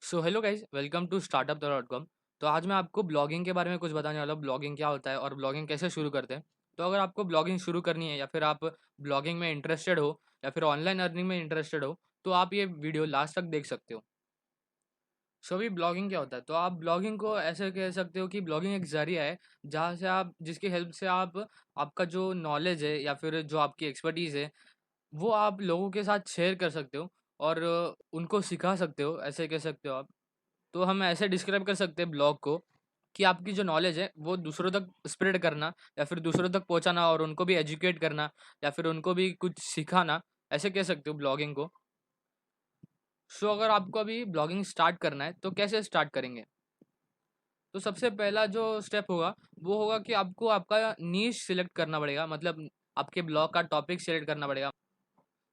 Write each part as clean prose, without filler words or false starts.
So hello guys, welcome to startup.com। तो आज मैं आपको ब्लॉगिंग के बारे में कुछ बताने वाला हूँ। ब्लॉगिंग क्या होता है और ब्लॉगिंग कैसे शुरू करते हैं। तो अगर आपको ब्लॉगिंग शुरू करनी है या फिर आप ब्लॉगिंग में इंटरेस्टेड हो या फिर ऑनलाइन अर्निंग में इंटरेस्टेड हो, तो आप ये वीडियो लास्ट तक देख सकते हो। सो अभी ब्लॉगिंग क्या होता है, तो आप ब्लॉगिंग को ऐसे कह सकते हो कि ब्लॉगिंग एक ज़रिया है जहाँ से आप जिसकी हेल्प से आप आपका जो नॉलेज है या फिर जो आपकी एक्सपर्टीज़ है वो आप लोगों के साथ शेयर कर सकते हो और उनको सिखा सकते हो, ऐसे कह सकते हो आप। तो हम ऐसे डिस्क्राइब कर सकते हैं ब्लॉग को कि आपकी जो नॉलेज है वो दूसरों तक स्प्रेड करना या फिर दूसरों तक पहुंचाना और उनको भी एजुकेट करना या फिर उनको भी कुछ सिखाना, ऐसे कह सकते हो ब्लॉगिंग को। सो अगर आपको अभी ब्लॉगिंग स्टार्ट करना है तो कैसे स्टार्ट करेंगे? तो सबसे पहला जो स्टेप होगा वो होगा कि आपको आपका नीश सिलेक्ट करना पड़ेगा, मतलब आपके ब्लॉग का टॉपिक सिलेक्ट करना पड़ेगा।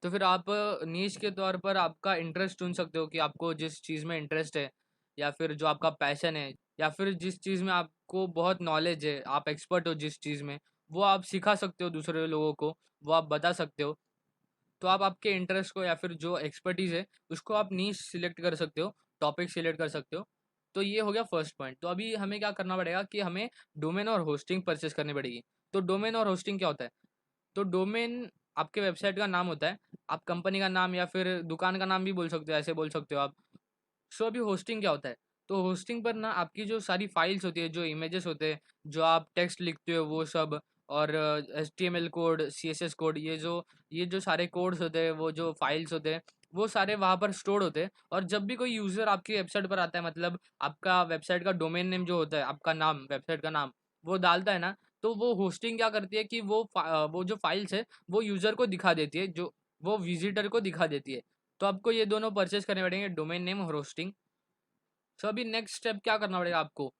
तो फिर आप नीश के तौर पर आपका इंटरेस्ट चुन सकते हो कि आपको जिस चीज़ में इंटरेस्ट है या फिर जो आपका पैशन है या फिर जिस चीज़ में आपको बहुत नॉलेज है, आप एक्सपर्ट हो जिस चीज़ में, वो आप सिखा सकते हो दूसरे लोगों को, वो आप बता सकते हो। तो आप आपके इंटरेस्ट को या फिर जो एक्सपर्टीज़ है उसको आप नीश सिलेक्ट कर सकते हो, टॉपिक सिलेक्ट कर सकते हो। तो ये हो गया फर्स्ट पॉइंट। तो अभी हमें क्या करना पड़ेगा कि हमें डोमेन और होस्टिंग परचेस करनी पड़ेगी। तो डोमेन और होस्टिंग क्या होता है? तो डोमेन आपके वेबसाइट का नाम होता है। आप कंपनी का नाम या फिर दुकान का नाम भी बोल सकते हो, ऐसे बोल सकते हो आप। सो अभी होस्टिंग क्या होता है? तो होस्टिंग पर ना आपकी जो सारी फाइल्स होती है, जो इमेजेस होते हैं, जो आप टेक्स्ट लिखते हो वो सब, और एचटीएमएल कोड, सीएसएस कोड, ये जो सारे कोड्स होते हैं, वो जो फाइल्स होते हैं, वो सारे वहाँ पर स्टोर होते हैं। और जब भी कोई यूज़र आपकी वेबसाइट पर आता है, मतलब आपका वेबसाइट का डोमेन नेम जो होता है, आपका नाम, वेबसाइट का नाम, वो डालता है ना, तो वो होस्टिंग क्या करती है कि वो जो फाइल्स है वो यूज़र को दिखा देती है, जो वो विजिटर को दिखा देती है। तो आपको ये दोनों परचेस करने पड़ेंगे, डोमेन नेम और होस्टिंग। सो अभी नेक्स्ट स्टेप क्या करना पड़ेगा आपको?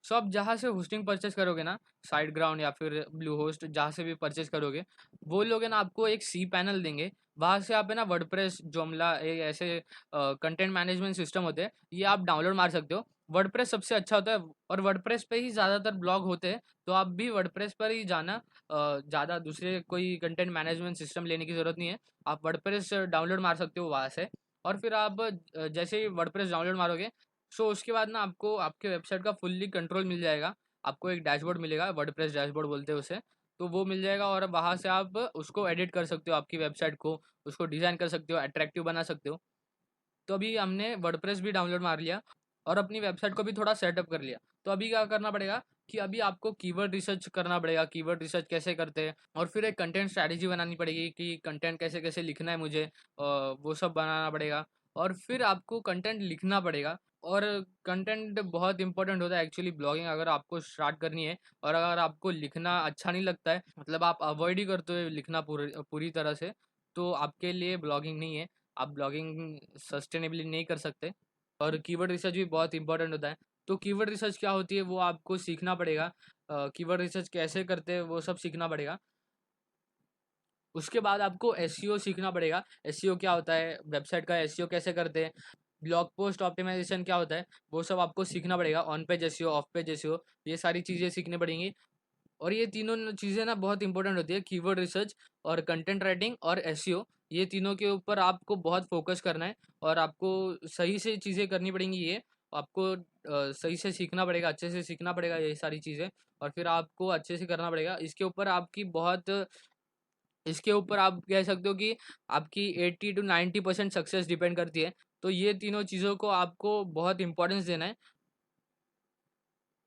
सो आप जहाँ से होस्टिंग परचेस करोगे ना, साइट ग्राउंड या फिर ब्लू होस्ट, जहाँ से भी परचेस करोगे, वो लोग है ना आपको एक सी पैनल देंगे। वहाँ से आप है ना वर्डप्रेस, जोमला, ये ऐसे कंटेंट मैनेजमेंट सिस्टम होते हैं, ये आप डाउनलोड मार सकते हो। वर्डप्रेस सबसे अच्छा होता है और वर्डप्रेस पे ही ज़्यादातर ब्लॉग होते हैं। तो आप भी वर्डप्रेस पर ही जाना, ज़्यादा दूसरे कोई कंटेंट मैनेजमेंट सिस्टम लेने की ज़रूरत नहीं है। आप वर्डप्रेस डाउनलोड मार सकते हो वहाँ से। और फिर आप जैसे ही वर्डप्रेस डाउनलोड मारोगे, सो उसके बाद ना आपको आपके वेबसाइट का फुल्ली कंट्रोल मिल जाएगा। आपको एक डैशबोर्ड मिलेगा, वर्डप्रेस डैशबोर्ड बोलते हैं उसे। तो वो मिल जाएगा और वहाँ से आप उसको एडिट कर सकते हो, आपकी वेबसाइट को, उसको डिज़ाइन कर सकते हो, अट्रैक्टिव बना सकते हो। तो अभी हमने वर्डप्रेस भी डाउनलोड मार लिया और अपनी वेबसाइट को भी थोड़ा सेटअप कर लिया। तो अभी क्या करना पड़ेगा कि अभी आपको कीवर्ड रिसर्च करना पड़ेगा। कीवर्ड रिसर्च कैसे करते हैं, और फिर एक कंटेंट स्ट्रैटेजी बनानी पड़ेगी कि कंटेंट कैसे कैसे लिखना है मुझे, वो सब बनाना पड़ेगा। और फिर आपको कंटेंट लिखना पड़ेगा। और कंटेंट बहुत इंपॉर्टेंट होता है एक्चुअली ब्लॉगिंग अगर आपको स्टार्ट करनी है। और अगर आपको लिखना अच्छा नहीं लगता है, मतलब आप अवॉइड ही करते हो लिखना पूरी पूरी तरह से, तो आपके लिए ब्लॉगिंग नहीं है। आप ब्लॉगिंग सस्टेनेबली नहीं कर सकते। और कीवर्ड रिसर्च भी बहुत इंपॉर्टेंट होता है। तो कीवर्ड रिसर्च क्या होती है वो आपको सीखना पड़ेगा। कीवर्ड रिसर्च कैसे करते हैं वो सब सीखना पड़ेगा। उसके बाद आपको एसईओ सीखना पड़ेगा। एसईओ क्या होता है, वेबसाइट का एसईओ कैसे करते हैं, ब्लॉग पोस्ट ऑप्टिमाइजेशन क्या होता है, वो सब आपको सीखना पड़ेगा। On page SEO, of page SEO, ये सारी चीज़ें सीखनी पड़ेंगी। और ये तीनों चीज़ें ना बहुत इंपॉर्टेंट होती है, कीवर्ड रिसर्च और कंटेंट राइटिंग और एसईओ। ये तीनों के ऊपर आपको बहुत फोकस करना है और आपको सही से चीज़ें करनी पड़ेंगी। ये आपको सही से सीखना पड़ेगा, अच्छे से सीखना पड़ेगा ये सारी चीज़ें। और फिर आपको अच्छे से करना पड़ेगा। इसके ऊपर आप कह सकते हो कि आपकी 80 टू 90% सक्सेस डिपेंड करती है। तो ये तीनों चीज़ों को आपको बहुत इंपॉर्टेंस देना है।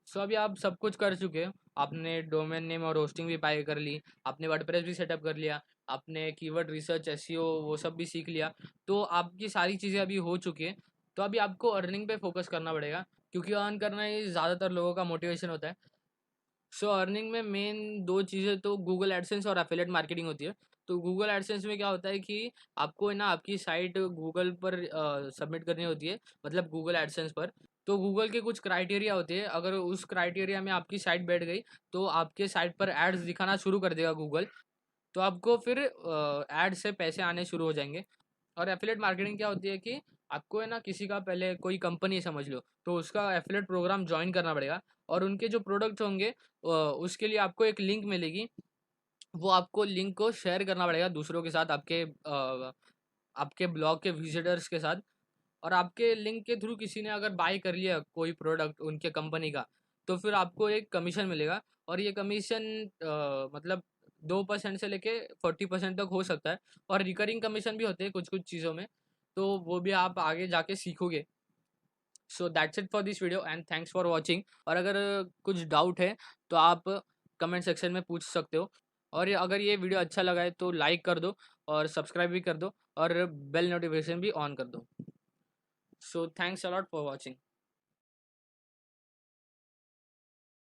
सो अभी आप सब कुछ कर चुके हो। आपने डोमेन नेम और होस्टिंग भी बाय कर ली, आपने वर्डप्रेस भी सेटअप कर लिया, आपने कीवर्ड रिसर्च, एसईओ, वो सब भी सीख लिया। तो आपकी सारी चीज़ें अभी हो चुकी है। तो अभी आपको अर्निंग पे फोकस करना पड़ेगा, क्योंकि अर्न करना ही ज़्यादातर लोगों का मोटिवेशन होता है। सो अर्निंग में मेन दो चीज़ें तो गूगल एडसेंस और एफिलिएट मार्केटिंग होती है। तो गूगल एडसेंस में क्या होता है कि आपको है ना आपकी साइट गूगल पर सबमिट करनी होती है, मतलब गूगल एडसेंस पर। तो गूगल के कुछ क्राइटेरिया होते हैं, अगर उस क्राइटेरिया में आपकी साइट बैठ गई तो आपके साइट पर एड्स दिखाना शुरू कर देगा गूगल। तो आपको फिर एड से पैसे आने शुरू हो जाएंगे। और एफिलिएट मार्केटिंग क्या होती है कि आपको है ना किसी का, पहले कोई कंपनी समझ लो, तो उसका एफिलिएट प्रोग्राम ज्वाइन करना पड़ेगा। और उनके जो प्रोडक्ट होंगे उसके लिए आपको एक लिंक मिलेगी। वो आपको लिंक को शेयर करना पड़ेगा दूसरों के साथ, आपके ब्लॉग के विजिटर्स के साथ। और आपके लिंक के थ्रू किसी ने अगर बाय कर लिया कोई प्रोडक्ट उनके कंपनी का, तो फिर आपको एक कमीशन मिलेगा। और ये कमीशन मतलब 2% से लेके 40% तक हो सकता है। और रिकरिंग कमीशन भी होते हैं कुछ कुछ चीज़ों में, तो वो भी आप आगे जाके सीखोगे। So that's it for this video and thanks for watching. और अगर कुछ डाउट है तो आप कमेंट सेक्शन में पूछ सकते हो। और अगर ये वीडियो अच्छा लगा है तो लाइक कर दो और सब्सक्राइब भी कर दो और बेल नोटिफिकेशन भी ऑन कर दो। So thanks a lot for watching.